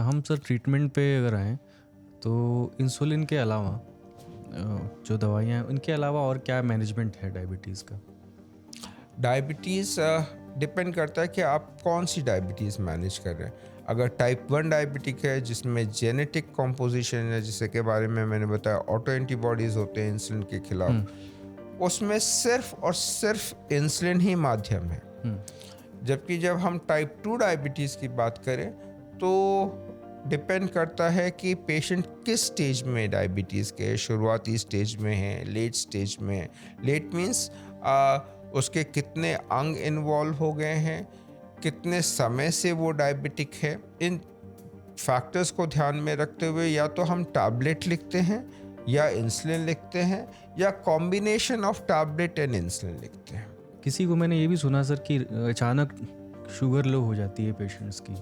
हम sir treatment पे अगर आएँ तो इंसुलिन के अलावा जो दवाइयाँ हैं उनके अलावा और क्या मैनेजमेंट है डायबिटीज़ का? डायबिटीज़ डिपेंड करता है कि आप कौन सी डायबिटीज़ मैनेज कर रहे हैं। अगर टाइप 1 डायबिटिक है जिसमें जेनेटिक कॉम्पोजिशन है, जिसके के बारे में मैंने बताया, ऑटो एंटीबॉडीज़ होते हैं इंसुलिन के खिलाफ, उसमें सिर्फ और सिर्फ इंसुलिन ही माध्यम है। जबकि जब हम टाइप 2 डायबिटीज़ की बात करें तो डिपेंड करता है कि पेशेंट किस स्टेज में डायबिटीज़ के, शुरुआती स्टेज में है, लेट स्टेज में है। लेट मीन्स उसके कितने अंग इन्वॉल्व हो गए हैं, कितने समय से वो डायबिटिक है। इन फैक्टर्स को ध्यान में रखते हुए या तो हम टैबलेट लिखते हैं या इंसुलिन लिखते हैं या combination of tablet and insulin लिखते हैं। किसी को मैंने ये भी सुना सर कि अचानक शुगर लो हो जाती है पेशेंट्स की,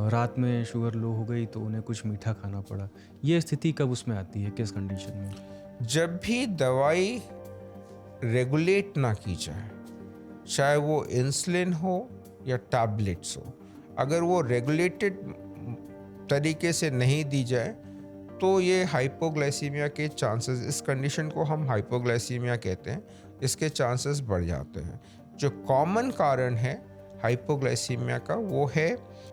रात में शुगर लो हो गई तो उन्हें कुछ मीठा खाना पड़ा। ये स्थिति कब उसमें आती है, किस कंडीशन में? जब भी दवाई रेगुलेट ना की जाए, चाहे वो इंसुलिन हो या टैबलेट्स हो, अगर वो रेगुलेटेड तरीके से नहीं दी जाए तो ये हाइपोग्लाइसीमिया के चांसेस, इस कंडीशन को हम हाइपोग्लाइसीमिया कहते हैं, इसके चांसेस बढ़ जाते हैं। जो कॉमन कारण है हाइपोग्लाइसीमिया का वो है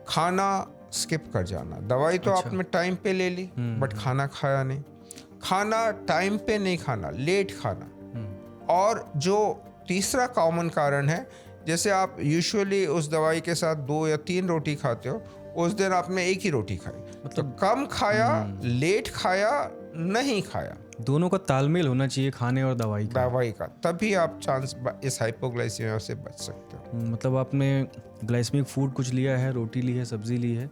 खाना स्किप कर जाना। दवाई तो अच्छा। आपने टाइम पे ले ली बट खाना खाया नहीं। खाना टाइम पे नहीं खाना, लेट खाना। और जो तीसरा कॉमन कारण है, जैसे आप यूजुअली उस दवाई के साथ 2 या 3 रोटी खाते हो, उस दिन आपने एक ही रोटी खाई, मतलब तो कम खाया, लेट खाया, नहीं खाया। दोनों का तालमेल होना चाहिए, खाने और दवाई का। तभी आप चांस इस हाइपोग्लाइसीमिया से बच सकते हो। मतलब आपने ग्लाइसेमिक फूड कुछ लिया है, रोटी ली है, सब्जी ली है,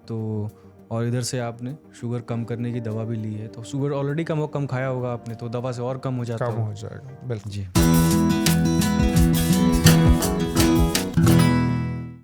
तो और इधर से आपने शुगर कम करने की दवा भी ली है, तो शुगर ऑलरेडी कम खाया होगा आपने, तो दवा से और कम हो जाता कम होगा। हो जाएगा, बिल्कुल जी।